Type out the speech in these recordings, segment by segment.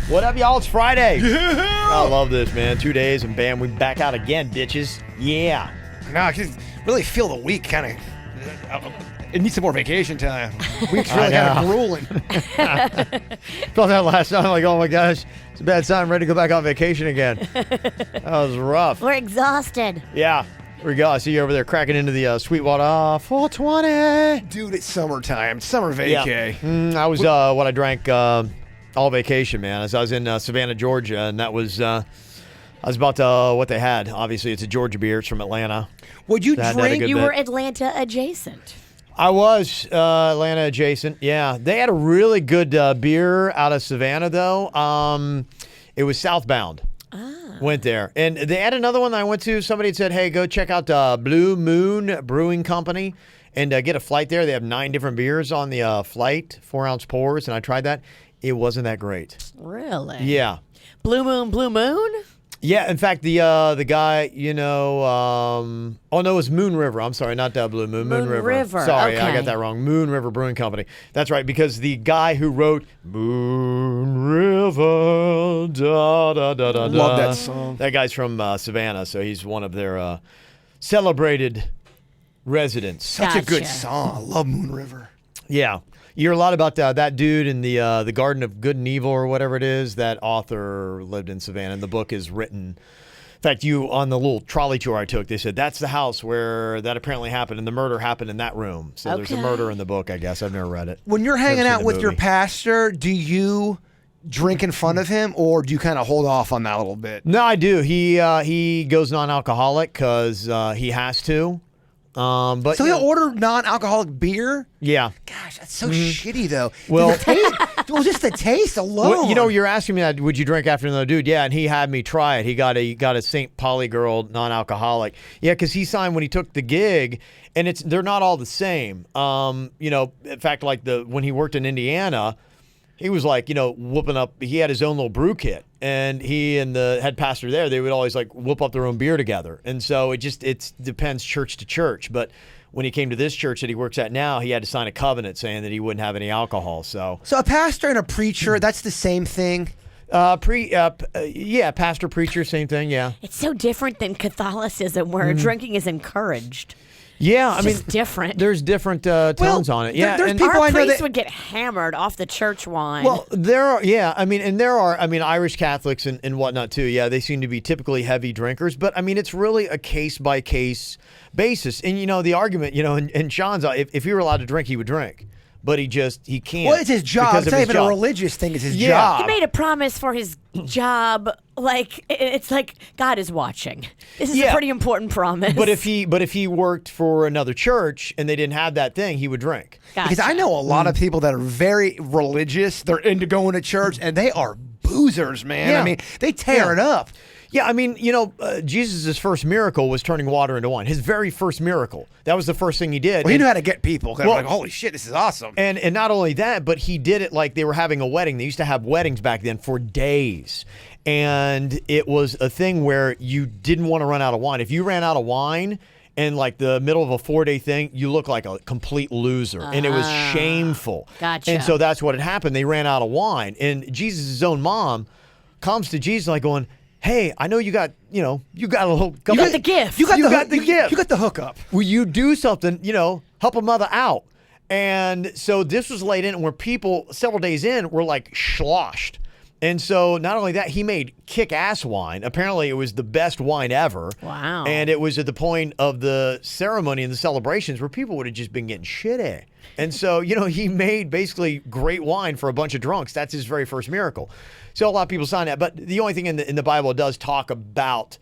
What up, y'all? It's Friday. Yeah. I love this, man. 2 days and bam, we back out again, bitches. Yeah. No, I can really feel the week kind of. It needs some more vacation time. Week's really kind of grueling. Felt that last time. Like, oh my gosh, it's a bad time. I'm ready to go back on vacation again. That was rough. We're exhausted. Yeah. Here we go. I see you over there cracking into the Sweetwater 420. Dude, it's summertime. Summer vacay. Yeah. I was what I drank all vacation, man. As I was in Savannah, Georgia, and that was I was about to what they had. Obviously, it's a Georgia beer. It's from Atlanta. Would you drink? You were Atlanta adjacent. I was Atlanta adjacent. Yeah, they had a really good beer out of Savannah, though. It was Southbound. Went there, and they had another one that I went to. Somebody had said, "Hey, go check out Blue Moon Brewing Company and get a flight there." They have 9 different beers on the flight, 4-ounce pours, and I tried that. It wasn't that great. Really? Yeah. Blue Moon? Yeah, in fact, the guy, oh no, it was Moon River. I'm sorry, not Blue Moon. Moon River. Sorry, okay. I got that wrong. Moon River Brewing Company. That's right, because the guy who wrote Moon River, da da da da da. Love that song. That guy's from Savannah, so he's one of their celebrated residents. Such a good song. I love Moon River. Yeah. You hear a lot about that dude in the Garden of Good and Evil or whatever it is. That author lived in Savannah, and the book is written. In fact, on the little trolley tour I took, they said that's the house where that apparently happened, and the murder happened in that room. So there's a murder in the book, I guess. I've never read it. When you're hanging out with your pastor, do you drink in front of him, or do you kind of hold off on that a little bit? No, I do. He goes non-alcoholic because he has to. But so he'll order non-alcoholic beer? Yeah. Gosh, that's so shitty, though. Well, just the taste alone. Well, you're asking me that. Would you drink after another dude? Yeah, and he had me try it. He got a St. Pauli girl non-alcoholic. Yeah, because he signed when he took the gig, and they're not all the same. In fact, like when he worked in Indiana, he was like, whooping up. He had his own little brew kit, and he and the head pastor there, they would always like whoop up their own beer together. And so it depends church to church. But when he came to this church that he works at now, he had to sign a covenant saying that he wouldn't have any alcohol. So a pastor and a preacher, that's the same thing. Pastor, preacher, same thing. Yeah. It's so different than Catholicism, where drinking is encouraged. Yeah, It's different. There's different tones on it. Yeah, there's and people Our I know priests that would get hammered off the church wine. Well, there are. Yeah, there are. Irish Catholics and whatnot too. Yeah, they seem to be typically heavy drinkers, but it's really a case by case basis. And the argument, and Sean's, if he were allowed to drink, he would drink. But he can't. Well, it's his job. It's not even a religious thing. It's his job. He made a promise for his job. Like, it's like God is watching. This is a pretty important promise. But if he worked for another church and they didn't have that thing, he would drink. Gotcha. Because I know a lot of people that are very religious. They're into going to church, and they are boozers, man. Yeah. They tear it up. Yeah, Jesus' first miracle was turning water into wine. His very first miracle. That was the first thing he did. Well, he knew how to get people. Well, like, holy shit, this is awesome. And not only that, but he did it like they were having a wedding. They used to have weddings back then for days. And it was a thing where you didn't want to run out of wine. If you ran out of wine in like the middle of a 4-day thing, you look like a complete loser. And it was shameful. Gotcha. And so that's what had happened. They ran out of wine. And Jesus' own mom comes to Jesus like going, hey, I know you got a little. You got the gift. You got the gift. You got the hookup. Will you do something? Help a mother out. And so this was laid in where people several days in were like sloshed. And so not only that, he made kick-ass wine. Apparently, it was the best wine ever. Wow. And it was at the point of the ceremony and the celebrations where people would have just been getting shitty. And so, he made basically great wine for a bunch of drunks. That's his very first miracle. So a lot of people sign that. But the only thing in the Bible does talk about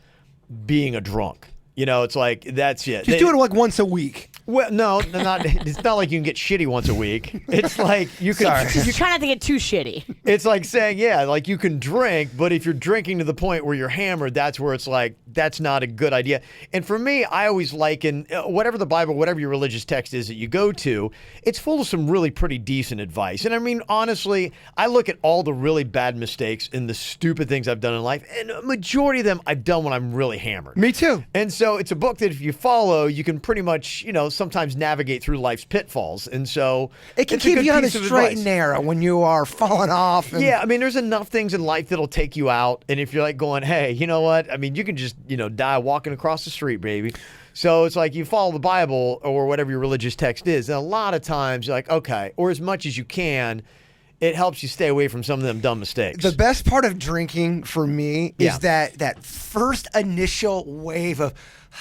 being a drunk. It's like, that's it. Just do it like once a week. Well, no, it's not like you can get shitty once a week. It's like you can. You're trying not to get too shitty. It's like saying, like you can drink, but if you're drinking to the point where you're hammered, that's where it's like, that's not a good idea. And for me, I always liken whatever the Bible, whatever your religious text is that you go to, it's full of some really pretty decent advice. And honestly, I look at all the really bad mistakes and the stupid things I've done in life, and a majority of them I've done when I'm really hammered. Me too. And so it's a book that if you follow, you can pretty much, sometimes navigate through life's pitfalls. And so it can it's a keep good you on the piece of straight advice. and narrow when you are falling off. And Yeah, I mean, there's enough things in life that'll take you out. And if you're like going, hey, you know what? I mean, you can just, die walking across the street, baby. So it's like you follow the Bible or whatever your religious text is. And a lot of times you're like, okay, or as much as you can, it helps you stay away from some of them dumb mistakes. The best part of drinking for me is that first initial wave of,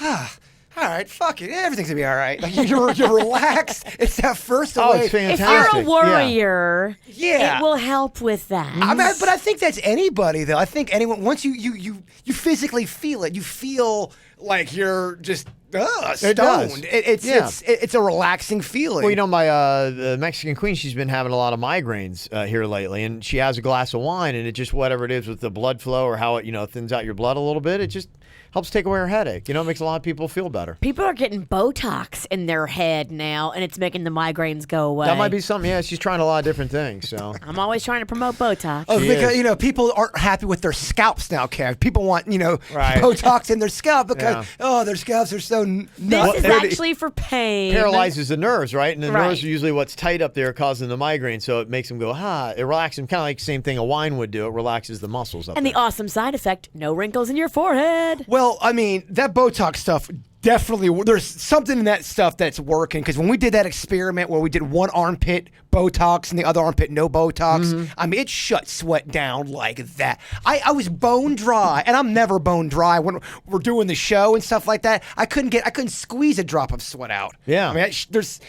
all right, fuck it, everything's gonna be all right. Like you're relaxed. It's that first Oh, wave. it's fantastic. If you're a worrier, Yeah. it will help with that. But I think that's anybody though. I think anyone once you physically feel it, you feel like you're just It does. stoned. It's a relaxing feeling. Well, my the Mexican queen, she's been having a lot of migraines here lately, and she has a glass of wine, and it just, whatever it is with the blood flow or how it, thins out your blood a little bit, it just helps take away her headache. It makes a lot of people feel better. People are getting Botox in their head now, and it's making the migraines go away. That might be something. Yeah, she's trying a lot of different things. So I'm always trying to promote Botox. Oh, She because is. people aren't happy with their scalps now, Kev. People want Right. Botox in their scalp because their scalps are so This is actually for pain. paralyzes the nerves, right? And the Right. nerves are usually what's tight up there, causing the migraine. So it makes them go, It relaxes them, kind of like the same thing a wine would do. It relaxes the muscles up And there. the awesome side effect, no wrinkles in your forehead. Well, I mean, that Botox stuff definitely, there's something in that stuff that's working. Because when we did that experiment where we did one armpit Botox and the other armpit no Botox, I mean, it shut sweat down like that. I was bone dry, and I'm never bone dry when we're doing the show and stuff like that. I couldn't squeeze a drop of sweat out. Yeah. I mean,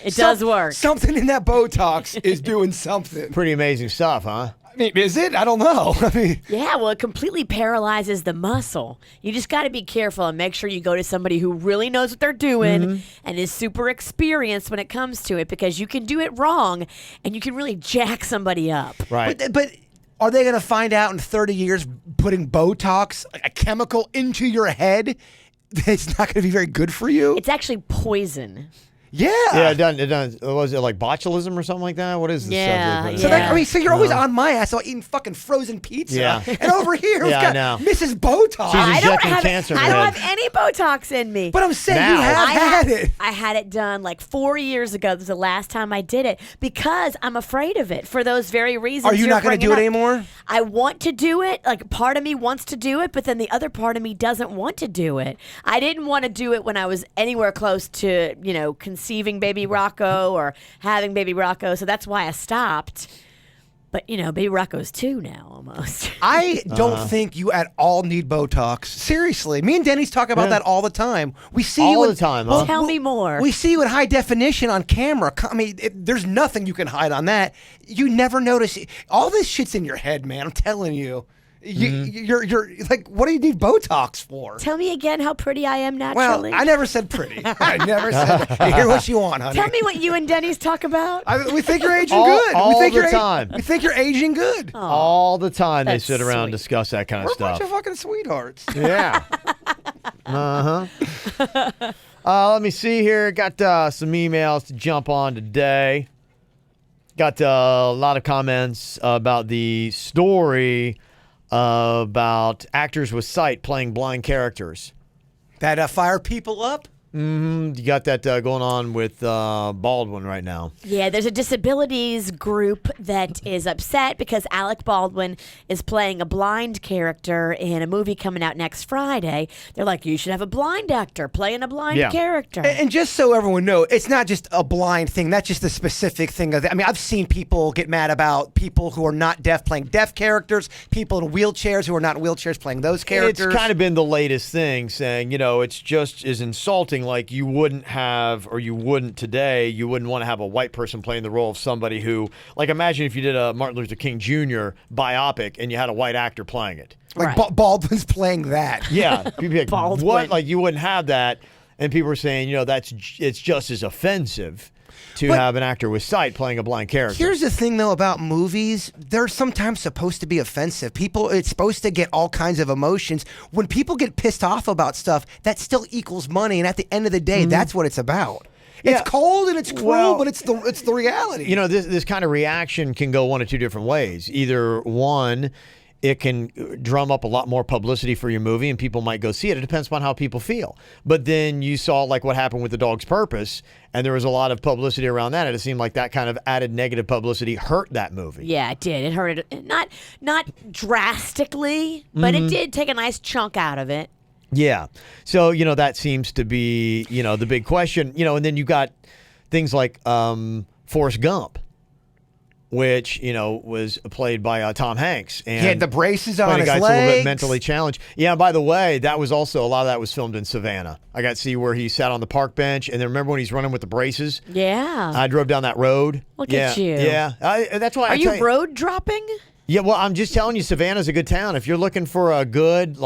It does work. Something in that Botox is doing something. Pretty amazing stuff, huh? I mean, is it? I don't know. I mean, Yeah, well, it completely paralyzes the muscle. You just got to be careful and make sure you go to somebody who really knows what they're doing and is super experienced when it comes to it, because you can do it wrong and you can really jack somebody up. Right. but are they going to find out in 30 years putting Botox, a chemical, into your head, that it's not going to be very good for you? It's actually poison. Yeah. Yeah, it done. Was it like botulism or something like that? What is this Yeah, stuff? So, yeah. so you're always on my ass about eating fucking frozen pizza. Yeah. And over here, we've Yeah, I got know. Mrs. Botox. She's I don't injecting have cancer in I her don't head. have any Botox in me. But I'm saying Now. you have had it. I had it done like 4 years ago. This was the last time I did it because I'm afraid of it for those very reasons. Are you you're not going to do it bringing up. anymore? I want to do it. Like, part of me wants to do it, but then the other part of me doesn't want to do it. I didn't want to do it when I was anywhere close to, conceiving baby Rocco or having baby Rocco. So that's why I stopped. But, baby Rocco's 2 now almost. I don't think you at all need Botox. Seriously. Me and Denny's talk about that all the time. We see All you in, the time, huh? Tell me more. We see you in high definition on camera. I mean, there's nothing you can hide on that. You never notice. All this shit's in your head, man. I'm telling you. You're like, what do you need Botox for? Tell me again how pretty I am Well, naturally. I never said pretty. I never said that. Hear what you want, honey. Tell me what you and Denny's talk about. We think you're aging All- good. all we think the you're time. We think you're aging good. All the time That's they sit around and sweet. discuss that kind We're of a bunch stuff. of fucking sweethearts. Yeah. Let me see here. Got some emails to jump on today. Got a lot of comments about the story about actors with sight playing blind characters. That fire people up? You got that going on with Baldwin right now. Yeah, there's a disabilities group that is upset because Alec Baldwin is playing a blind character in a movie coming out next Friday. They're like, you should have a blind actor playing a blind Yeah. character. And just so everyone knows, it's not just a blind thing. That's just a specific thing. I mean, I've seen people get mad about people who are not deaf playing deaf characters, people in wheelchairs who are not in wheelchairs playing those characters. It's kind of been the latest thing, saying, it's just as insulting. Like you wouldn't today, you wouldn't want to have a white person playing the role of somebody who, like, imagine if you did a Martin Luther King Jr. biopic and you had a white actor playing it. like Right. Baldwin's playing that. Yeah. People be like, Baldwin. what? Like you wouldn't have that. And people were saying, it's just as offensive to But- have an actor with sight playing a blind character. Here's the thing, though, about movies. They're sometimes supposed to be offensive. It's supposed to get all kinds of emotions. When people get pissed off about stuff, that still equals money. And at the end of the day, that's what it's about. Yeah. It's cold and it's cruel, Well, but it's the reality. this kind of reaction can go one of two different ways. Either one it can drum up a lot more publicity for your movie and people might go see it. It depends upon how people feel. But then you saw like what happened with The Dog's Purpose, and there was a lot of publicity around that, and it seemed like that kind of added negative publicity hurt that movie. Yeah, it did. It hurt it. Not drastically, but it did take a nice chunk out of it. Yeah. So, that seems to be, the big question. And then you got things like Forrest Gump, which, was played by Tom Hanks. And he had the braces on played his a guy legs. that's a little bit mentally challenged. Yeah, by the way, that was also, a lot of that was filmed in Savannah. I got to see where he sat on the park bench. And then remember when he's running with the braces? Yeah. I drove down that road. Look at you. Yeah. That's why Are you road dropping? Yeah, well, I'm just telling you, Savannah's a good town. If you're looking for a good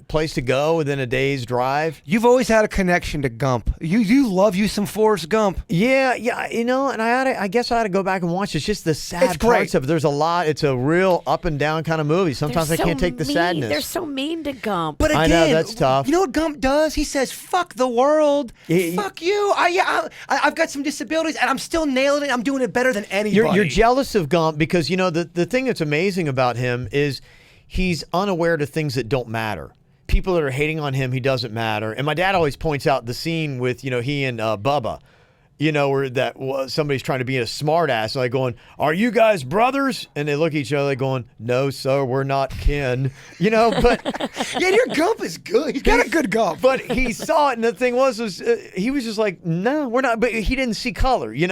place to go within a day's drive. You've always had a connection to Gump. You love you some Forrest Gump. Yeah, and I guess I ought to go back and watch. It's just the sad parts of it. There's a lot. It's a real up and down kind of movie. Sometimes I can't take the sadness. They're so mean to Gump. But again, I know, that's tough. You know what Gump does? He says, "Fuck the world, fuck you." I've got some disabilities, and I'm still nailing it. I'm doing it better than anybody. You're jealous of Gump because the thing that's amazing about him is he's unaware to things that don't matter. People that are hating on him, he doesn't matter. And my dad always points out the scene with he and Bubba, where somebody's trying to be a smart ass, like going, "Are you guys brothers?" And they look at each other going, "No, sir, we're not kin." But yeah, your Gump is good. He's got a good Gump. But he saw it, and the thing was he was just like, "No, we're not." But he didn't see color. He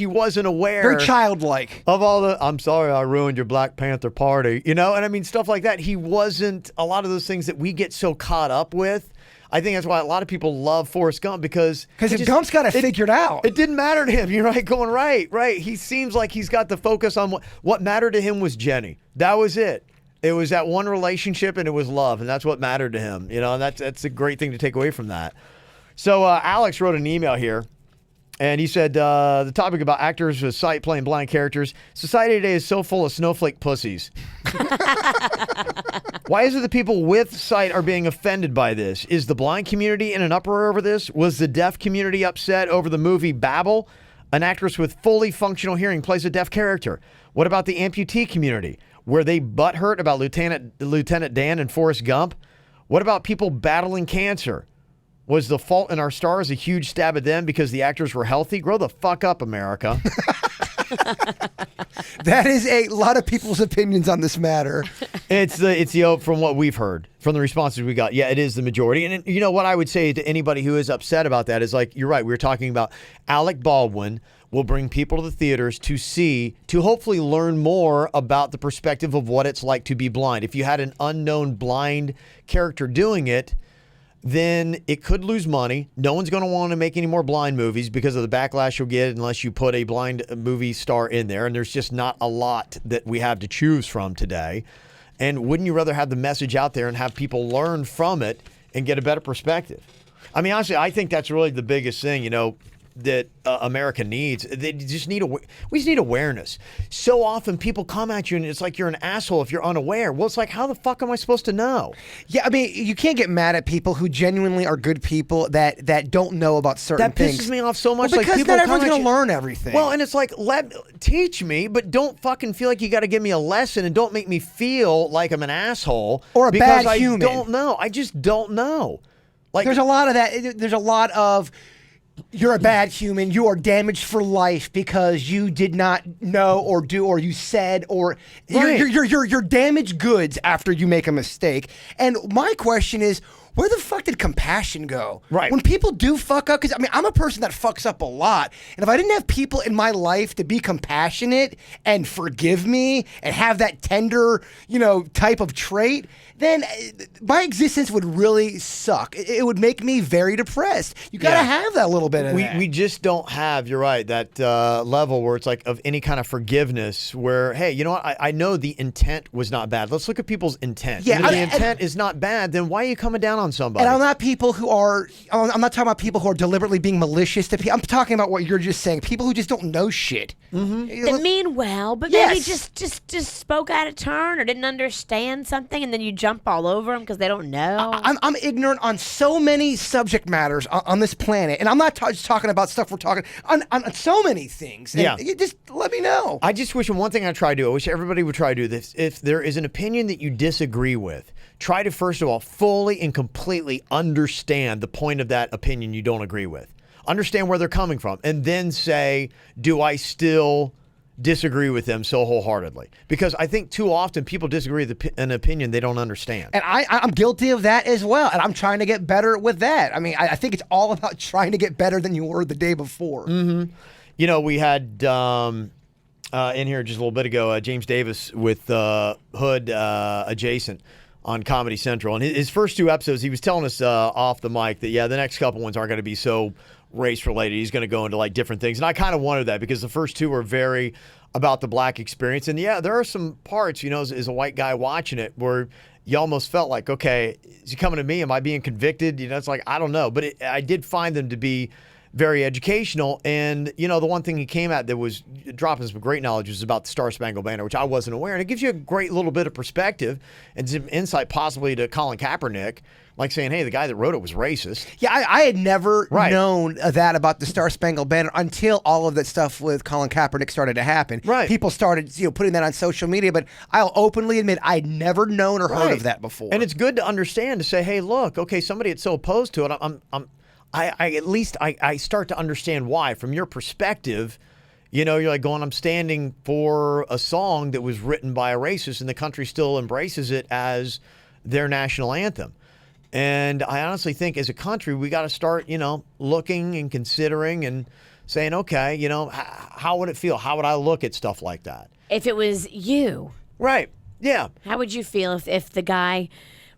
wasn't aware. Very childlike. Of all the, "I'm sorry I ruined your Black Panther party," and I mean stuff like that. He wasn't a lot of those things that we get so caught up with. I think that's why a lot of people love Forrest Gump because if Gump's got it figured out. It didn't matter to him. You're right, going right. He seems like he's got the focus on what mattered to him was Jenny. That was it. It was that one relationship, and it was love, and that's what mattered to him. And that's a great thing to take away from that. So Alex wrote an email here, and he said the topic about actors with sight playing blind characters. Society today is so full of snowflake pussies. Why is it that people with sight are being offended by this? Is the blind community in an uproar over this? Was the deaf community upset over the movie Babel? An actress with fully functional hearing plays a deaf character. What about the amputee community? Were they butthurt about Lieutenant Dan and Forrest Gump? What about people battling cancer? Was The Fault in Our Stars a huge stab at them because the actors were healthy? Grow the fuck up, America. That is a lot of people's opinions on this matter. It's from what we've heard, from the responses we got. Yeah, it is the majority. And what I would say to anybody who is upset about that is you're right. We were talking about Alec Baldwin will bring people to the theaters to hopefully learn more about the perspective of what it's like to be blind. If you had an unknown blind character doing it, then it could lose money. No one's going to want to make any more blind movies because of the backlash you'll get unless you put a blind movie star in there. And there's just not a lot that we have to choose from today. And wouldn't you rather have the message out there and have people learn from it and get a better perspective? I mean, honestly, I think that's really the biggest thing, that America needs. We just need awareness. So often people come at you and it's like you're an asshole if you're unaware. Well, it's like, how the fuck am I supposed to know? Yeah, I mean, you can't get mad at people who genuinely are good people that don't know about certain things. That pisses me off so much. Well, because people not everyone's going to learn everything. Well, and it's like, teach me, but don't fucking feel like you got to give me a lesson, and don't make me feel like I'm an asshole or a bad human. I don't know. I just don't know. There's a lot of that. There's a lot of, you're a bad human. You are damaged for life because you did not know or do, or you said, or right. you're damaged goods after you make a mistake. And my question is, where the fuck did compassion go? Right. When people do fuck up, because I'm a person that fucks up a lot. And if I didn't have people in my life to be compassionate and forgive me and have that tender, type of trait, then my existence would really suck. It would make me very depressed. You got to have that little bit of that. We just don't have, you're right, that level where it's like of any kind of forgiveness where, hey, you know what? I know the intent was not bad. Let's look at people's intent. Yeah, if the intent is not bad, then why are you coming down on somebody? And I'm not talking about people who are deliberately being malicious to people. I'm talking about what you're just saying. People who just don't know shit. Mm-hmm. That mean well, but maybe just spoke out of turn or didn't understand something, and then you jump jump all over them because they don't know? I'm ignorant on so many subject matters on this planet, and I'm not just talking about stuff we're talking on so many things. And Yeah. you just let me know. I just wish, one thing I try to do, I wish everybody would try to do this. If there is an opinion that you disagree with, try to first of all fully and completely understand the point of that opinion you don't agree with. Understand where they're coming from, and then say, do I still disagree with them so wholeheartedly? Because I think too often people disagree with an opinion they don't understand. And I'm guilty of that as well, and I'm trying to get better with that. I mean, I think it's all about trying to get better than you were the day before. Mm-hmm. You know, we had in here just a little bit ago, James Davis with Hood Adjacent on Comedy Central. And his first 2 episodes, he was telling us off the mic that, the next couple ones aren't going to be so race related. He's going to go into like different things. And I kind of wanted that because the first 2 were very about the black experience. And there are some parts, as a white guy watching it where you almost felt like, okay, is he coming to me? Am I being convicted? It's like, I don't know. But I did find them to be very educational. And, the one thing he came at that was dropping some great knowledge was about the Star Spangled Banner, which I wasn't aware. And it gives you a great little bit of perspective and some insight possibly to Colin Kaepernick, like saying, hey, the guy that wrote it was racist. Yeah, I had never known that about the Star Spangled Banner until all of that stuff with Colin Kaepernick started to happen. Right. People started putting that on social media, but I'll openly admit I'd never known or heard of that before. And it's good to understand, to say, hey, look, okay, somebody that's so opposed to it, I start to understand why. From your perspective, you're like going, I'm standing for a song that was written by a racist, and the country still embraces it as their national anthem. And I honestly think as a country, we got to start, looking and considering and saying, okay, how would it feel? How would I look at stuff like that? If it was you. Right. Yeah. How would you feel if the guy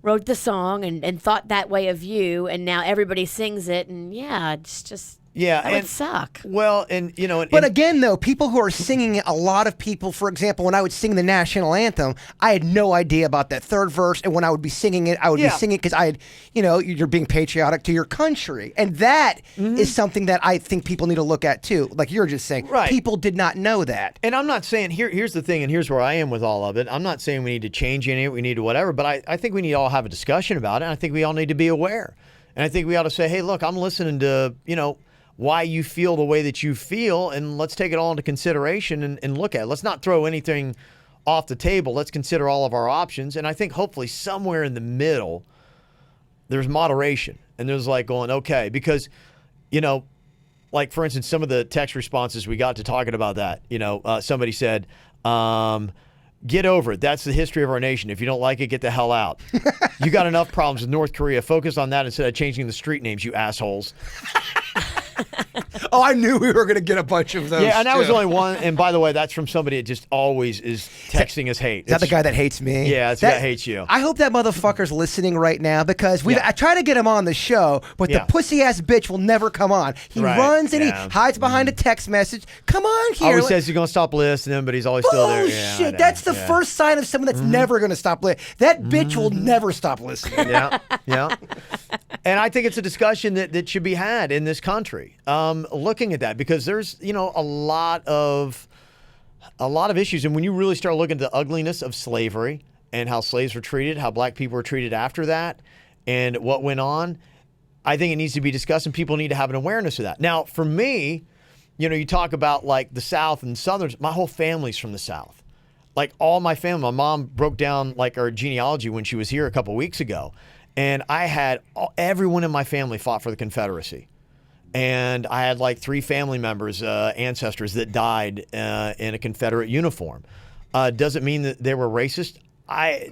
wrote the song and thought that way of you, and now everybody sings it, and it's just that would suck. Well, but again, though, people who are singing it, a lot of people, for example, when I would sing the national anthem, I had no idea about that third verse, and when I would be singing it, I would be singing it because I had, you're being patriotic to your country, and that is something that I think people need to look at too. Like you're just saying, people did not know that. And I'm not saying here's the thing, and here's where I am with all of it. I'm not saying we need to change any of it, we need to whatever, but I think we need to all have a discussion about it. And I think we all need to be aware, and I think we ought to say, hey, look, I'm listening to why you feel the way that you feel, and let's take it all into consideration and look at it. Let's not throw anything off the table. Let's consider all of our options. And I think hopefully somewhere in the middle, there's moderation. And there's like going, okay, because, like for instance, some of the text responses we got to talking about that, somebody said, get over it. That's the history of our nation. If you don't like it, get the hell out. You got enough problems with North Korea. Focus on that instead of changing the street names, you assholes. Oh, I knew we were going to get a bunch of those. Yeah, and that was only one. And by the way, that's from somebody that just always is texting us hate. Is that the guy that hates me? Yeah, it's the guy that hates you. I hope that motherfucker's listening right now because I try to get him on the show, but the pussy-ass bitch will never come on. He runs and he hides behind a text message. Come on here. Always says he's going to stop listening, but he's always still there. Bullshit. That's the first sign of someone that's never going to stop listening. That bitch will never stop listening. Yeah. And I think it's a discussion that should be had in this country, looking at that, because there's a lot of issues, and when you really start looking at the ugliness of slavery and how slaves were treated, how black people were treated after that, and what went on, I think it needs to be discussed, and people need to have an awareness of that. Now, for me, you talk about like the South and Southerners. My whole family's from the South. Like all my family, my mom broke down like our genealogy when she was here a couple weeks ago. And I had everyone in my family fought for the Confederacy. And I had like 3 family members, ancestors that died in a Confederate uniform. Does it mean that they were racist?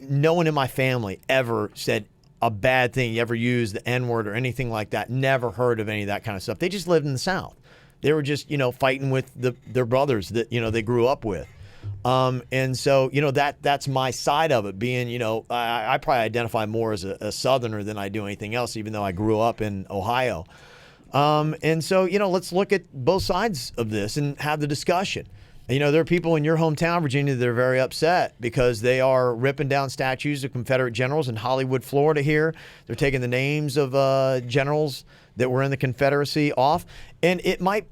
No one in my family ever said a bad thing, ever used the N-word or anything like that. Never heard of any of that kind of stuff. They just lived in the South. They were just, fighting with their brothers that, they grew up with. And so, that's my side of it being, I probably identify more as a Southerner than I do anything else, even though I grew up in Ohio. And so, let's look at both sides of this and have the discussion. There are people in your hometown, Virginia, that are very upset because they are ripping down statues of Confederate generals in Hollywood, Florida here. They're taking the names of generals that were in the Confederacy off. And it might,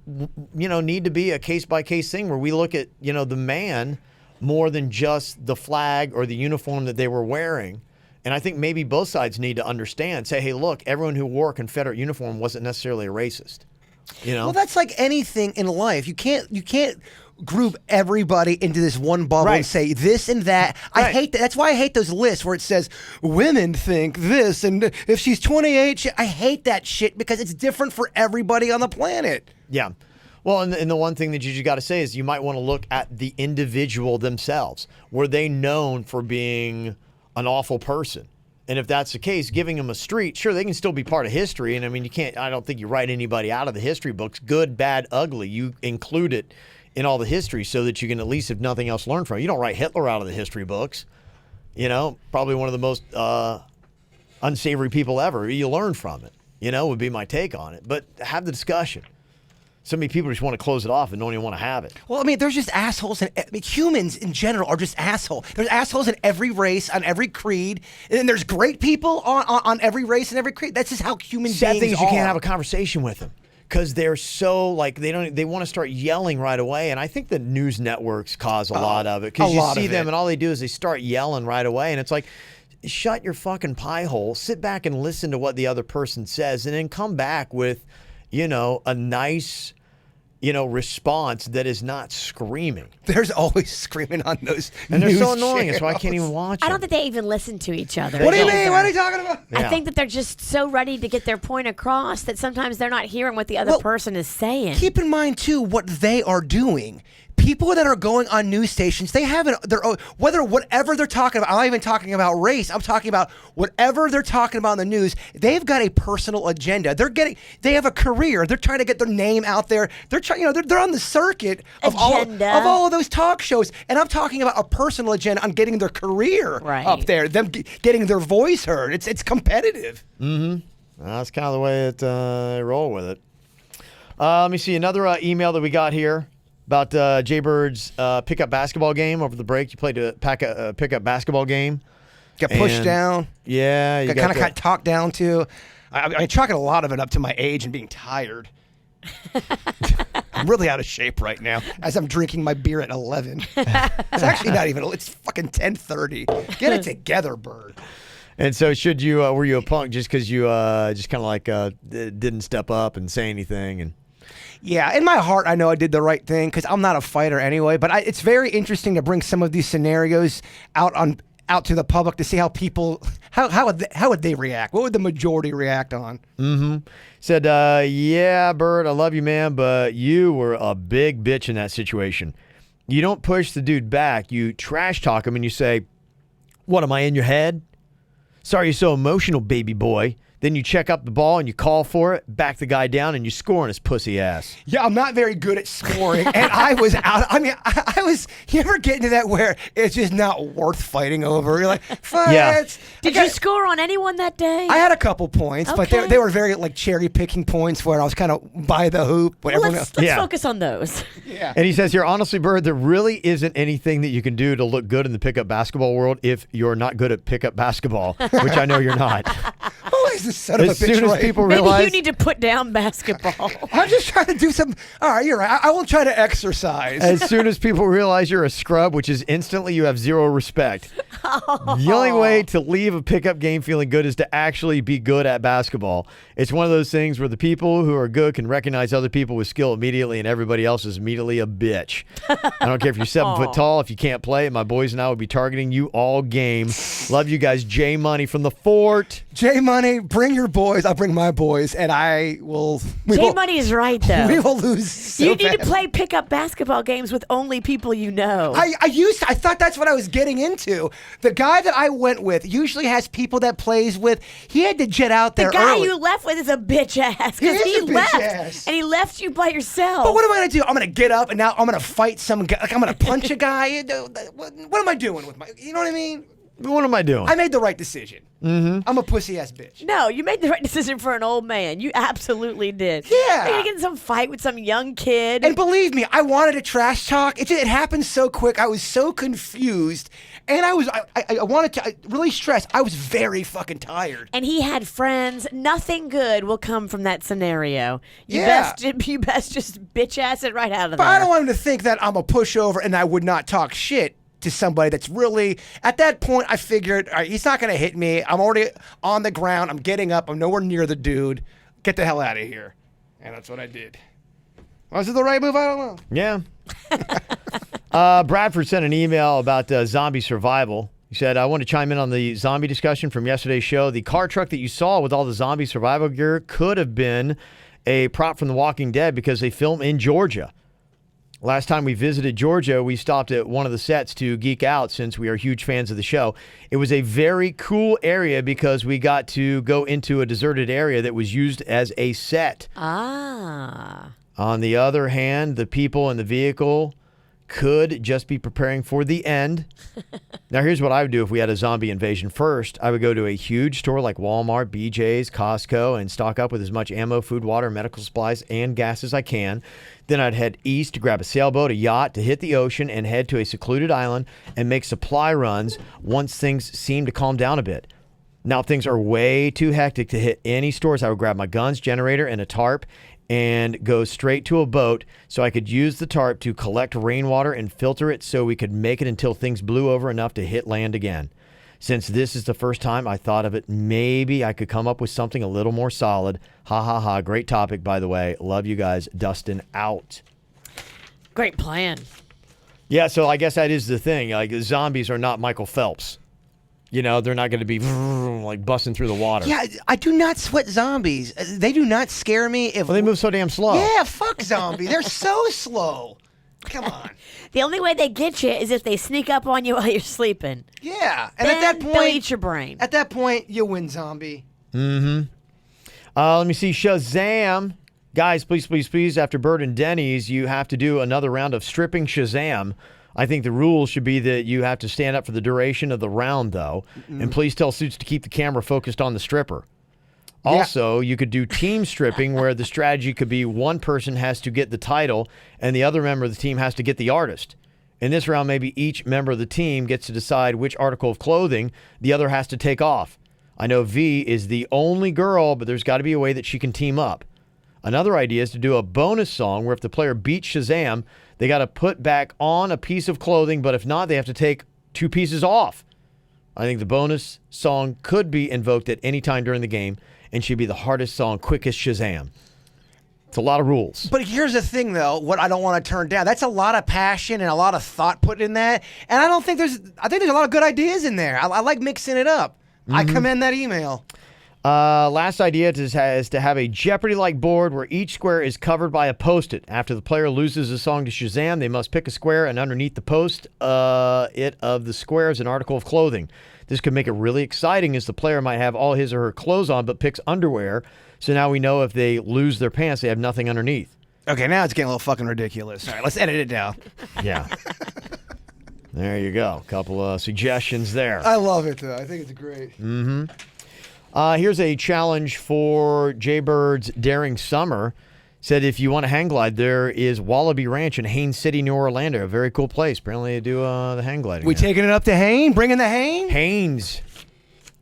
need to be a case-by-case thing where we look at, the man more than just the flag or the uniform that they were wearing And I think maybe both sides need to understand, say, hey, look, everyone who wore a Confederate uniform wasn't necessarily a racist. You know? Well, that's like anything in life. You can't group everybody into this one bubble and say this and that. I hate that. That's why I hate those lists where it says women think this, and if she's 28, I hate that shit because it's different for everybody on the planet. Yeah. Well, and the one thing that you just got to say is you might want to look at the individual themselves. Were they known for being an awful person? And if that's the case, giving them a street, sure, they can still be part of history. And I mean, I don't think you write anybody out of the history books, good, bad, ugly. You include it in all the history so that you can at least, if nothing else, learn from it. You don't write Hitler out of the history books. You know, probably one of the most unsavory people ever. You learn from it, would be my take on it. But have the discussion. So many people just want to close it off and don't even want to have it. Well, I mean, there's just assholes. Humans in general are just assholes. There's assholes in every race, on every creed. And then there's great people on every race and every creed. That's just how human beings are. Sad thing is you can't have a conversation with them because they're so, they want to start yelling right away. And I think the news networks cause a lot of it because you see them and all they do is they start yelling right away. And it's like, shut your fucking pie hole, sit back and listen to what the other person says, and then come back with, a nice response that is not screaming. There's always screaming on those and they're news so annoying. channels. That's why I can't even watch them. I don't think they even listen to each other. What do you mean? What are you talking about? I think that they're just so ready to get their point across that sometimes they're not hearing what the other person is saying. Keep in mind, too, what they are doing. People that are going on news stations, they have their own, whatever they're talking about. I'm not even talking about race. I'm talking about whatever they're talking about in the news. They've got a personal agenda. They have a career. They're trying to get their name out there. They're trying, they're on the circuit of all of those talk shows. And I'm talking about a personal agenda on getting their career up there, them getting their voice heard. It's competitive. Mm-hmm. That's kind of the way they roll with it. Let me see another email that we got here. About Jay Bird's pickup basketball game over the break. You played a pickup basketball game. Got pushed down. Yeah. You got talked down to. I'm chalking a lot of it up to my age and being tired. I'm really out of shape right now as I'm drinking my beer at 11. It's actually not even. It's fucking 10:30. Get it together, Bird. And so were you a punk just because you just kind of like didn't step up and say anything and... Yeah, in my heart, I know I did the right thing because I'm not a fighter anyway. But it's very interesting to bring some of these scenarios out to the public to see how people how would they react? What would the majority react on? Mm-hmm. Said, yeah, Bert, I love you, man, but you were a big bitch in that situation. You don't push the dude back. You trash talk him and you say, "What am I in your head? Sorry you're so emotional, baby boy." Then you check up the ball and you call for it, back the guy down, and you score on his pussy ass. Yeah, I'm not very good at scoring, and I was out. I mean, I was. You ever get into that where it's just not worth fighting over? You're like, fuck. Yeah. Did you score on anyone that day? I had a couple points, but they were very like cherry picking points where I was kind of by the hoop. Well, let's focus on those. Yeah. And he says here, honestly, Bird, there really isn't anything that you can do to look good in the pickup basketball world if you're not good at pickup basketball, which I know you're not. Who is this son of a bitch? As soon as people realize, maybe you need to put down basketball. I'm just trying to do some. All right, you're right. I will try to exercise. As soon as people realize you're a scrub, which is instantly you have zero respect. The only way to leave a pickup game feeling good is to actually be good at basketball. It's one of those things where the people who are good can recognize other people with skill immediately, and everybody else is immediately a bitch. I don't care if you're 7 foot tall. If you can't play, my boys and I would be targeting you all game. Love you guys. J Money from the Fort. J Money, bring your boys. I'll bring my boys, and I will. J Money is right though. We will lose. You need to play pickup basketball games with only people you know. I thought that's what I was getting into. The guy that I went with usually has people that plays with. He had to jet out there. The guy early. you left with is a bitch ass because he left and he left you by yourself. But what am I gonna do? I'm gonna get up and now I'm gonna fight some guy. Like I'm gonna punch a guy. What am I doing with my? You know what I mean? What am I doing? I made the right decision. Mm-hmm. I'm a pussy ass bitch. No, you made the right decision for an old man. You absolutely did. Yeah. You're gonna get in some fight with some young kid. And believe me, I wanted to trash talk. It happened so quick. I was so confused. And I wanted to really stress. I was very fucking tired. And he had friends. Nothing good will come from that scenario. You best just bitch ass it right out of there. But I don't want him to think that I'm a pushover and I would not talk shit. to somebody that's really, at that point, I figured, all right, he's not going to hit me. I'm already on the ground. I'm getting up. I'm nowhere near the dude. Get the hell out of here. And that's what I did. Was it the right move? I don't know. Yeah. Bradford sent an email about zombie survival. He said, I want to chime in on the zombie discussion from yesterday's show. The car truck that you saw with all the zombie survival gear could have been a prop from The Walking Dead because they film in Georgia. Last time we visited Georgia, we stopped at one of the sets to geek out since we are huge fans of the show. It was a very cool area because we got to go into a deserted area that was used as a set. Ah. On the other hand, the people in the vehicle could just be preparing for the end. Now, here's what I would do if we had a zombie invasion. First, I would go to a huge store like Walmart, BJ's, Costco, and stock up with as much ammo, food, water, medical supplies, and gas as I can. Then I'd head east to grab a sailboat, a yacht, to hit the ocean and head to a secluded island and make supply runs once things seem to calm down a bit. Now, if things are way too hectic to hit any stores, I would grab my guns, generator, and a tarp and go straight to a boat so I could use the tarp to collect rainwater and filter it so we could make it until things blew over enough to hit land again. Since this is the first time I thought of it, maybe I could come up with something a little more solid. Ha ha ha. Great topic, by the way. Love you guys. Dustin out. Great plan. Yeah, so I guess that is the thing. Like, zombies are not Michael Phelps. You know, they're not going to be like busting through the water. Yeah, I do not sweat zombies. They do not scare me. Well, they move so damn slow. Yeah, fuck zombies. They're so slow. Come on. The only way they get you is if they sneak up on you while you're sleeping. Yeah, and Then at that they'll point, eat your brain. At that point, you win, zombie. Mm-hmm. Let me see. Shazam. Guys, please, after Bird and Denny's, you have to do another round of stripping Shazam. I think the rule should be that you have to stand up for the duration of the round, though. And please tell Suits to keep the camera focused on the stripper. Also, you could do team stripping where the strategy could be one person has to get the title and the other member of the team has to get the artist. In this round, maybe each member of the team gets to decide which article of clothing the other has to take off. I know V is the only girl, but there's got to be a way that she can team up. Another idea is to do a bonus song where if the player beats Shazam, they got to put back on a piece of clothing, but if not, they have to take 2 pieces off. I think the bonus song could be invoked at any time during the game and should be the hardest song, quickest Shazam. It's a lot of rules. But here's the thing, though, what I don't want to turn down. That's a lot of passion and a lot of thought put in that. And I think there's a lot of good ideas in there. I like mixing it up. I commend that email. Last idea is to have a Jeopardy-like board where each square is covered by a Post-it. After the player loses a song to Shazam, they must pick a square, and underneath the Post-it of the square is an article of clothing. This could make it really exciting as the player might have all his or her clothes on but picks underwear. So now we know if they lose their pants, they have nothing underneath. Okay, now it's getting a little fucking ridiculous. All right, let's edit it down. Yeah. There you go. A couple of suggestions there. I love it, though. I think it's great. Mm-hmm. Here's a challenge for Jaybird's Daring Summer. Said if you want to hang glide, there is Wallaby Ranch in Haines City, New Orlando. A very cool place. Apparently they do the hang gliding. We taking it up to Haines? Bringing the Haines? Haines.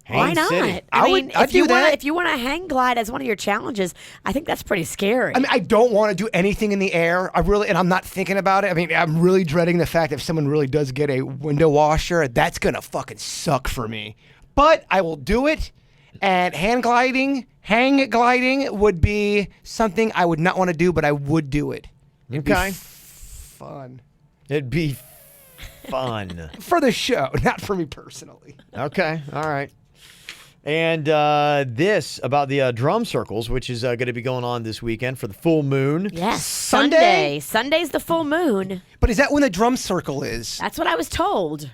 Why not? City. I mean, I'd do that. If you want to hang glide as one of your challenges, I think that's pretty scary. I mean, I don't want to do anything in the air. And I'm not thinking about it. I mean, I'm really dreading the fact that if someone really does get a window washer, that's going to fucking suck for me. But I will do it. And hang gliding would be something I would not want to do, but I would do it. It'd be fun. It'd be fun. For the show, not for me personally. Okay, all right. And this about the drum circles, which is going to be going on this weekend for the full moon. Yes, Sunday? Sunday's the full moon. But is that when the drum circle is? That's what I was told.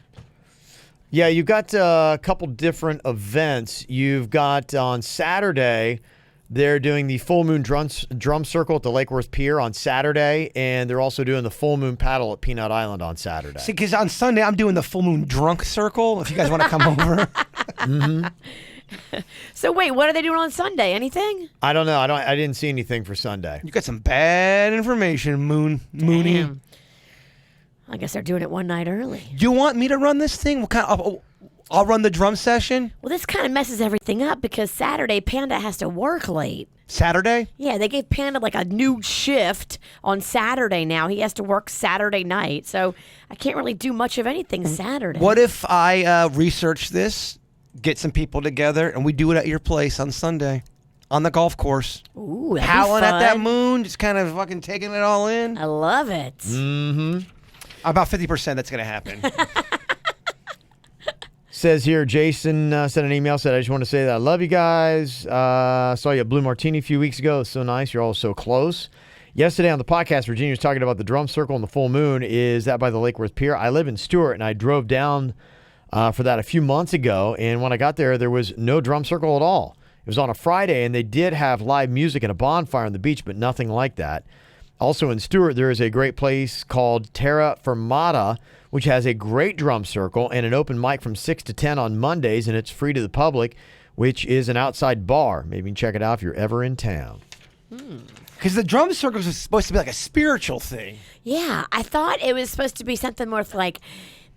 Yeah, you've got a couple different events. You've got on Saturday, they're doing the full moon drum circle at the Lake Worth Pier on Saturday, and they're also doing the full moon paddle at Peanut Island on Saturday. See, because on Sunday, I'm doing the full moon drunk circle, if you guys want to come over. Mm-hmm. So wait, what are they doing on Sunday? Anything? I don't know. I didn't see anything for Sunday. You got some Bad information, Mooney. I guess they're doing it one night early. You want me to run this thing? What kind of, I'll run the drum session. Well, this kind of messes everything up because Saturday Panda has to work late. Saturday? Yeah, they gave Panda like a new shift on Saturday now. He has to work Saturday night, so I can't really do much of anything Saturday. What if I research this, get some people together, and we do it at your place on Sunday on the golf course? Ooh, that'd be Howling at that fun. moon, just kind of fucking taking it all in. I love it. About 50% that's going to happen. Says here, Jason sent an email, said, I just want to say that I love you guys. Saw you at Blue Martini a few weeks ago. It's so nice. You're all so close. Yesterday on the podcast, Virginia was talking about the drum circle and the full moon. Is that by the Lake Worth Pier? I live in Stewart, and I drove down for that a few months ago. And when I got there was no drum circle at all. It was on a Friday, and they did have live music and a bonfire on the beach, but nothing like that. Also in Stewart, there is a great place called Terra Firmata, which has a great drum circle and an open mic from 6 to 10 on Mondays, and it's free to the public, which is an outside bar. Maybe you can check it out if you're ever in town. Because the drum circle is supposed to be like a spiritual thing. Yeah, I thought it was supposed to be something more like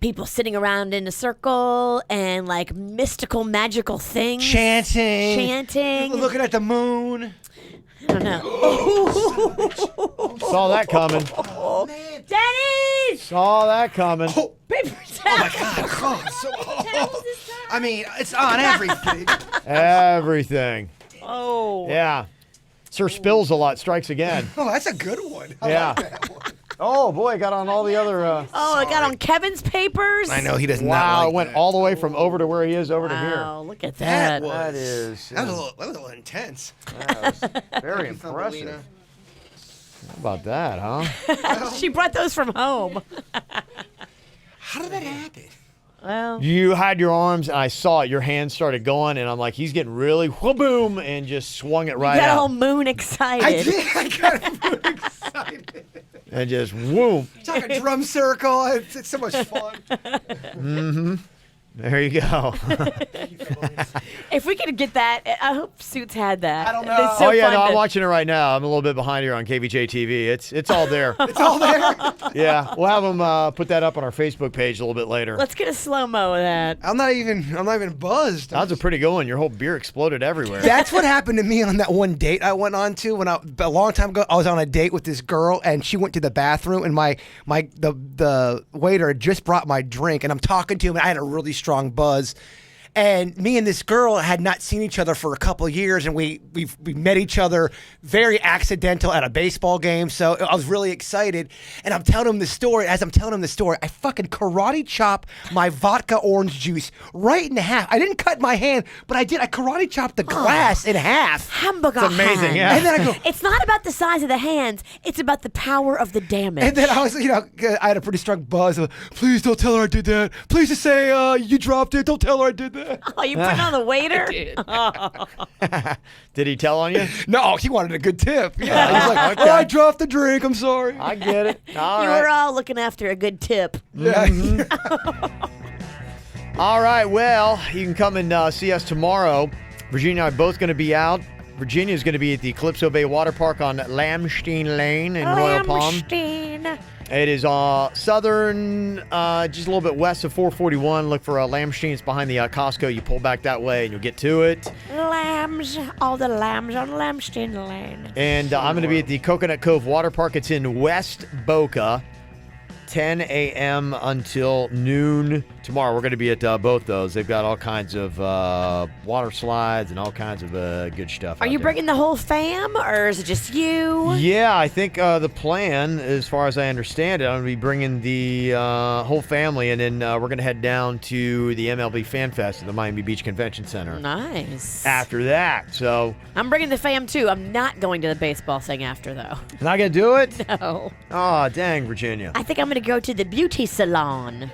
people sitting around in a circle and like mystical, magical things. Chanting. Looking at the moon. I don't know. Saw that coming. Oh, man. Dennis! Saw that coming. Paper Oh, my towel. God. I mean, it's on everything. Everything. Oh. Yeah. Sir Spills a lot strikes again. Oh, that's a good one. I Yeah. like that one. Oh, boy, it got on all the other... Oh, it got on Kevin's papers? I know, he does not wow, like it went that. all the way from over to where he is over to here. Wow, look at that. That is... That was a little intense. That was very impressive. How about that, huh? She brought those from home. How did that happen? Well, You had your arms, and I saw it. Your hands started going, and I'm like, he's getting really wha-boom, and just swung it right got all out. moon excited. I did. I got really excited. And just whoom. It's like a drum circle. It's so much fun. There you go. If we could get that, I hope Suits had that. I don't know. It's so Oh, yeah, fun no, I'm to- watching it right now. I'm a little bit behind here on KVJ TV. It's all there. It's all there. Yeah, we'll have them put that up on our Facebook page a little bit later. Let's get a slow-mo of that. I'm not even buzzed. That was a pretty good one. Your whole beer exploded everywhere. That's what happened to me on that one date I went on to a long time ago. I was on a date with this girl, and she went to the bathroom, and the waiter had just brought my drink, and I'm talking to him, and I had a really strong buzz. And me and this girl had not seen each other for a couple of years, and we met each other very accidental at a baseball game. So I was really excited, and I'm telling him the story. As I'm telling him the story, I fucking karate chop my vodka orange juice right in half. I didn't cut my hand, but I did. I karate chopped the glass in half. Hamburger It's amazing, hand. yeah. And then I go, It's not about the size of the hands. It's about the power of the damage. and then I was, I had a pretty strong buzz. Please don't tell her I did that. Please just say you dropped it. Don't tell her I did that. Oh, you put it on the waiter? Did he tell on you? No, he wanted a good tip. Yeah, he's like, Okay. oh, I dropped the drink. I'm sorry. I get it. All You right. were all looking after a good tip. Yeah. All right, well, you can come and see us tomorrow. Virginia and I are both going to be out. Virginia is going to be at the Calypso Bay Water Park on Lamstein Lane in Royal Palm. Lamstein. It is southern, just a little bit west of 441. Look for Lamstein. It's behind the Costco. You pull back that way and you'll get to it. Lambs. All the lambs on Lamstein Lane. And I'm going to be at the Coconut Cove Water Park. It's in West Boca, 10 a.m. until noon tomorrow. We're going to be at both those. They've got all kinds of water slides and all kinds of good stuff. Are out you there. bringing the whole fam, or is it just you? Yeah, I think the plan, as far as I understand it, I'm going to be bringing the whole family, and then we're going to head down to the MLB Fan Fest at the Miami Beach Convention Center Nice. after that. So, I'm bringing the fam, too. I'm not going to the baseball thing after, though. not going to do it? No. Oh, dang, Virginia. I think I'm going to go to the beauty salon.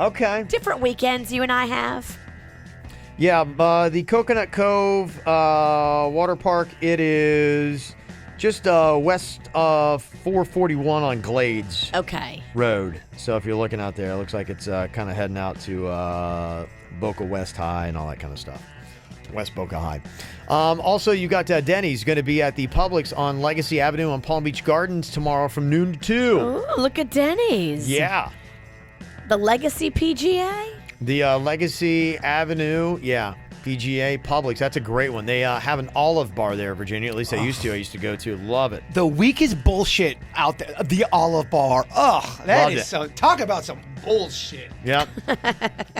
Okay. Different weekends you and I have. Yeah, the Coconut Cove Water Park, it is just west of 441 on Glades Okay. Road. So if you're looking out there, it looks like it's kind of heading out to Boca West High and all that kind of stuff. West Boca High. Also, you got Denny's going to be at the Publix on Legacy Avenue on Palm Beach Gardens tomorrow from noon to 2. Ooh, look at Denny's. Yeah. The Legacy PGA? The Legacy Avenue, yeah. PGA Publix, that's a great one. They have an Olive Bar there, Virginia. At least I used to. I used to go to. Love it. The weakest bullshit out there. The Olive Bar. Ugh, that Loved is it. so. Talk about some bullshit. Yep.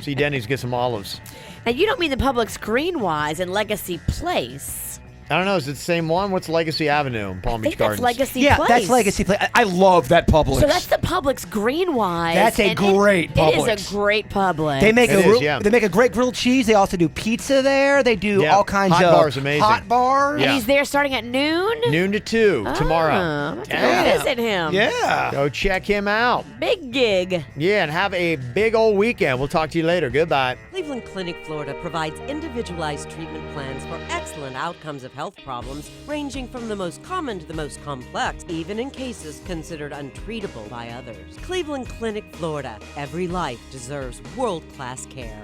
See Denny's, get some olives. Now, you don't mean the Publix Greenwise in Legacy Place. I don't know. Is it the same one? What's Legacy Avenue in Palm I Beach think that's Gardens? Legacy Yeah, Place. that's Legacy Place. I love that Publix. So that's the Publix Greenwise. That's a and great It Publix. is a great Publix. They make It is, yeah. they make a great grilled cheese. They also do pizza there. They do Yeah. all kinds Hot of bar's amazing. hot bars. Yeah. And he's there starting at noon? Noon to 2 tomorrow. I'm gonna Yeah. go visit him. Yeah. Go check him out. Big gig. Yeah, and have a big old weekend. We'll talk to you later. Goodbye. Cleveland Clinic, Florida provides individualized treatment plans for excellent outcomes of health problems, ranging from the most common to the most complex, even in cases considered untreatable by others. Cleveland Clinic, Florida. Every life deserves world-class care.